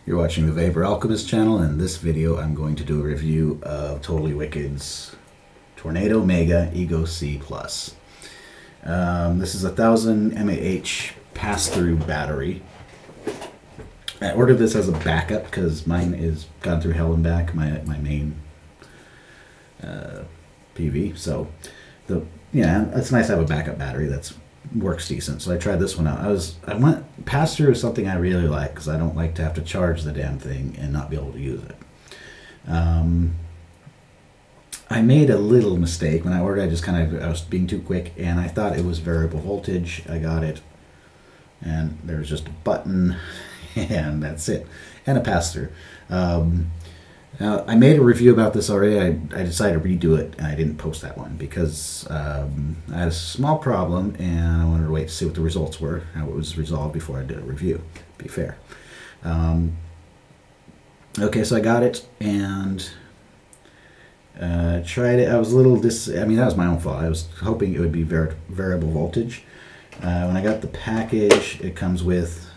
You're watching the Vaper Alchemist channel, and in this video I'm going to do a review of Totally Wicked's Tornado Mega E-cig Plus. This is a 1000 mAh pass-through battery. I ordered this as a backup because mine is gone through hell and back, my main PV. So it's nice to have a backup battery that's works decent. So I tried this one out. I went pass through is something I really like because I don't like to have to charge the damn thing and not be able to use it. I made a little mistake when I ordered. I was being too quick, and I thought it was variable voltage. I got it, and there's just a button, and that's it, and a pass through. Now, I made a review about this already. I decided to redo it, and I didn't post that one because I had a small problem, and I wanted to wait to see what the results were, how it was resolved before I did a review, to be fair. Okay, so I got it, and tried it. I was a little that was my own fault. I was hoping it would be variable voltage. When I got the package, it comes with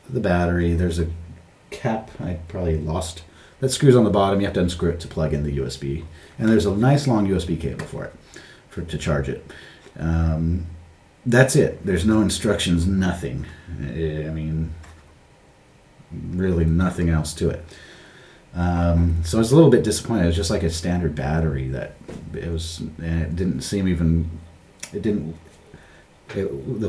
the battery. There's a cap I probably lost that screws on the bottom. You have to unscrew it to plug in the USB, and there's a nice long USB cable for it to charge it. That's it. There's no instructions, nothing. I mean, really nothing else to it. So I was a little bit disappointed. It was just like a standard battery that it didn't seem even, the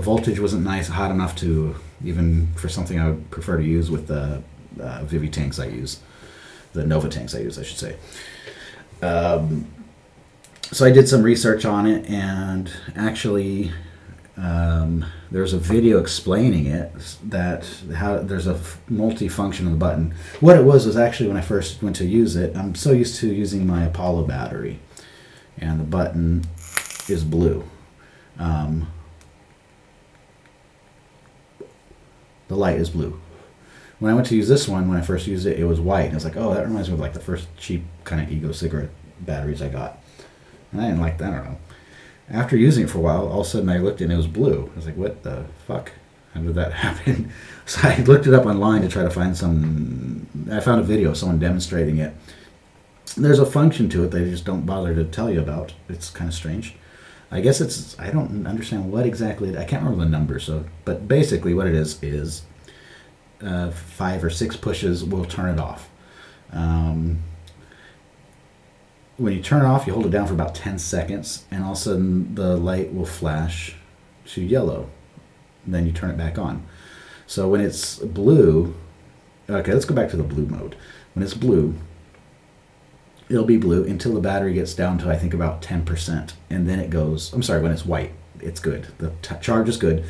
voltage wasn't hot enough to even for something I would prefer to use with the Vivi tanks I use. The Nova tanks I use, I should say. So I did some research on it, and actually there's a video explaining it, how there's a multi-function on the button. What it was actually when I first went to use it, I'm so used to using my Apollo battery, and the button is blue. The light is blue. When I went to use this one, when I first used it, it was white. And I was like, oh, that reminds me of like the first cheap kind of e-cig batteries I got. And I didn't like that, I don't know. After using it for a while, all of a sudden I looked and it was blue. I was like, what the fuck? How did that happen? So I looked it up online to try to find I found a video of someone demonstrating it. There's a function to it they just don't bother to tell you about. It's kind of strange. I guess I don't understand what exactly, I can't remember the number, but basically what it is 5 or 6 pushes will turn it off. When you turn it off, you hold it down for about 10 seconds, and all of a sudden the light will flash to yellow. And then you turn it back on. So when it's blue, okay, let's go back to the blue mode. When it's blue, it'll be blue until the battery gets down to, I think, about 10%. And then it goes, I'm sorry, when it's white, it's good. The charge is good.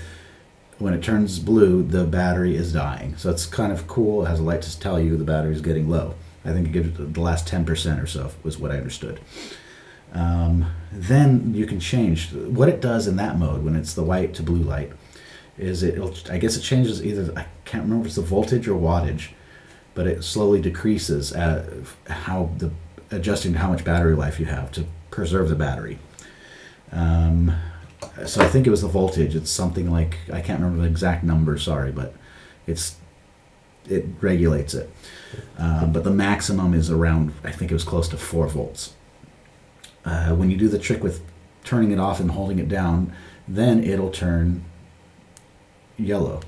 When it turns blue, the battery is dying. So it's kind of cool. It has a light to tell you the battery is getting low. I think it gives the last 10% or so was what I understood. Then you can change what it does in that mode when it's the white to blue light. I guess it changes either, I can't remember if it's the voltage or wattage, but it slowly decreases adjusting to how much battery life you have to preserve the battery. So I think it was the voltage. It's something like, I can't remember the exact number, sorry, but it regulates it. But the maximum is around, I think it was close to 4 volts. When you do the trick with turning it off and holding it down, then it'll turn yellow.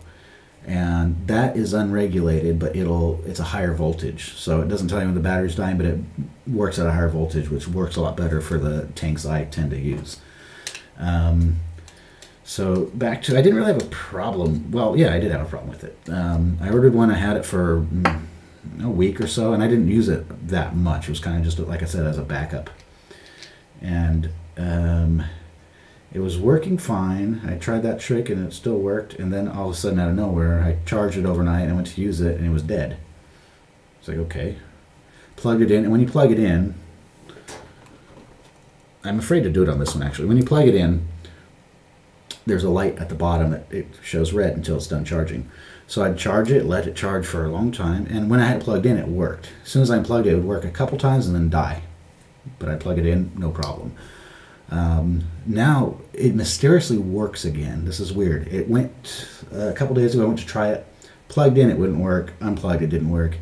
And that is unregulated, but it's a higher voltage. So it doesn't tell you when the battery's dying, but it works at a higher voltage, which works a lot better for the tanks I tend to use. So back to, I didn't really have a problem. Well, yeah, I did have a problem with it. I ordered one. I had it for a week or so, and I didn't use it that much. It was kind of just, like I said, as a backup. And it was working fine. I tried that trick, and it still worked. And then all of a sudden, out of nowhere, I charged it overnight, and I went to use it, and it was dead. It's like, okay. Plugged it in, and when you plug it in, I'm afraid to do it on this one, actually. When you plug it in, there's a light at the bottom that it shows red until it's done charging. So I'd charge it, let it charge for a long time, and when I had it plugged in, it worked. As soon as I unplugged it, it would work a couple times and then die. But I'd plug it in, no problem. Now, it mysteriously works again. This is weird. It went, a couple days ago, I went to try it, Plugged in, it wouldn't work. Unplugged, it didn't work.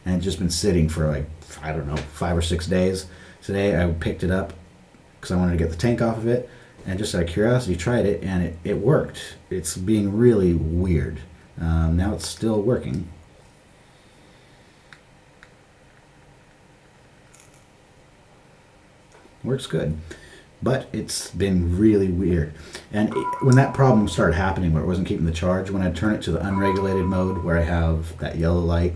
And it'd just been sitting for like, I don't know, 5 or 6 days. Today I picked it up because I wanted to get the tank off of it. And just out of curiosity, tried it, and it worked. It's being really weird. Now it's still working. Works good. But it's been really weird. And when that problem started happening where it wasn't keeping the charge, when I turn it to the unregulated mode where I have that yellow light,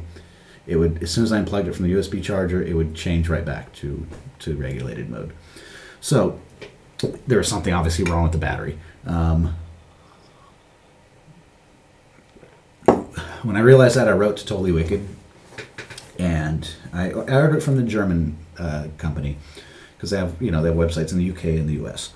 it would, as soon as I unplugged it from the USB charger, it would change right back to regulated mode. So there was something obviously wrong with the battery. When I realized that, I wrote to Totally Wicked, and I ordered it from the German company, because they have, they have websites in the UK and the US.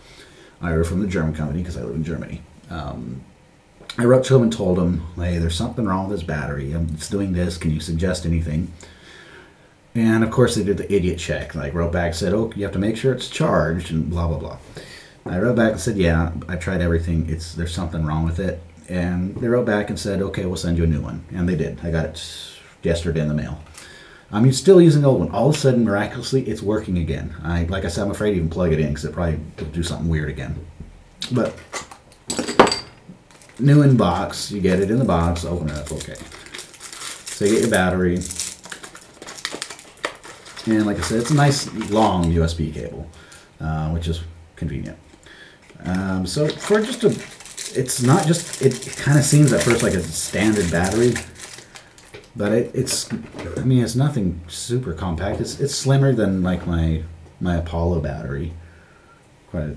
I ordered from the German company because I live in Germany. I wrote to them and told them, hey, there's something wrong with this battery. It's doing this. Can you suggest anything? And of course they did the idiot check. Like, wrote back, said, oh, you have to make sure it's charged, and blah blah blah. I wrote back and said, yeah, I tried everything. There's something wrong with it. And they wrote back and said, okay, we'll send you a new one. And they did. I got it yesterday in the mail. I'm still using the old one. All of a sudden, miraculously, it's working again. Like I said, I'm afraid to even plug it in because it probably will do something weird again. But new in box. You get it in the box. Open it up. Okay. So you get your battery. And like I said, it's a nice long USB cable, which is convenient. So for just it's not just, it kind of seems at first like a standard battery, but it's nothing super compact. It's slimmer than like my Apollo battery, quite,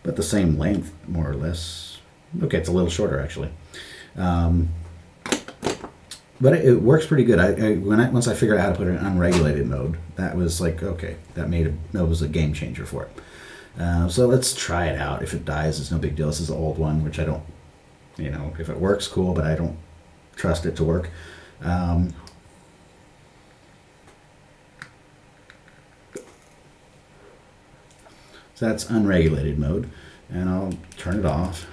but the same length more or less. Okay, it's a little shorter actually. But it works pretty good. Once I figured out how to put it in unregulated mode, that was like, okay, that was a game changer for it. So let's try it out. If it dies, it's no big deal. This is an old one, which I don't, if it works, cool, but I don't trust it to work. So that's unregulated mode, and I'll turn it off.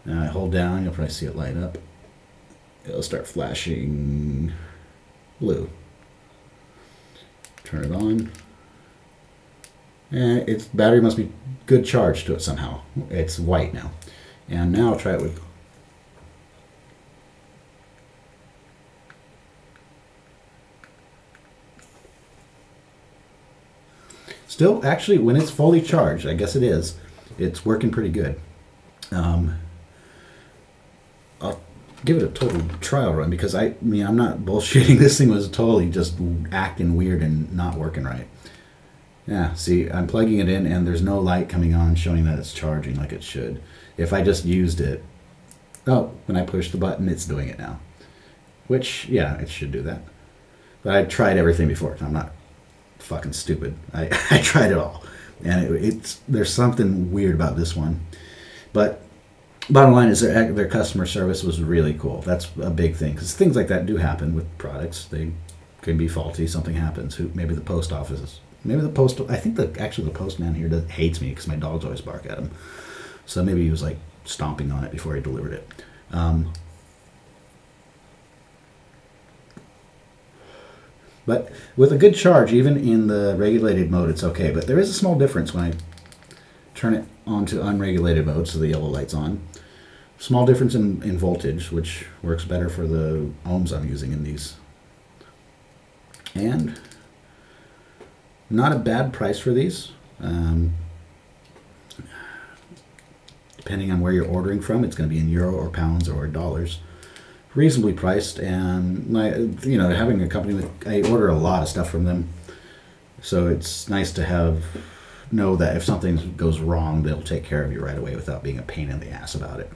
Now I hold down, you'll probably see it light up. It'll start flashing blue. Turn it on. And its battery must be good charge to it somehow. It's white now. And now I'll try it with... Still, actually, when it's fully charged, I guess it is, it's working pretty good. I'll give it a total trial run because I'm not bullshitting. This thing was totally just acting weird and not working right. Yeah, see, I'm plugging it in and there's no light coming on showing that it's charging like it should. If I just used it, oh, when I push the button, it's doing it now. Which, yeah, it should do that. But I tried everything before. I'm not fucking stupid. I tried it all. And there's something weird about this one. But bottom line is their customer service was really cool. That's a big thing. Because things like that do happen with products. They can be faulty. Something happens. Maybe the post office is... Maybe the postal... I think actually the postman here hates me because my dogs always bark at him. So maybe he was like stomping on it before he delivered it. But with a good charge, even in the regulated mode, it's okay. But there is a small difference when I turn it on to unregulated mode, so the yellow light's on. Small difference in voltage, which works better for the ohms I'm using in these. And not a bad price for these. Depending on where you're ordering from, it's going to be in euro or pounds or dollars. Reasonably priced, and having a company I order a lot of stuff from them, so it's nice to know that if something goes wrong, they'll take care of you right away without being a pain in the ass about it.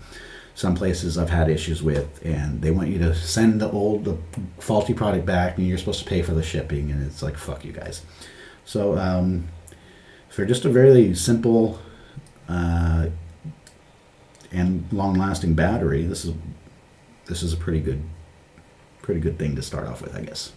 Some places I've had issues with, and they want you to send the faulty product back, and you're supposed to pay for the shipping, and it's like, fuck you guys. So for just a very simple and long-lasting battery, this is a pretty good thing to start off with, I guess.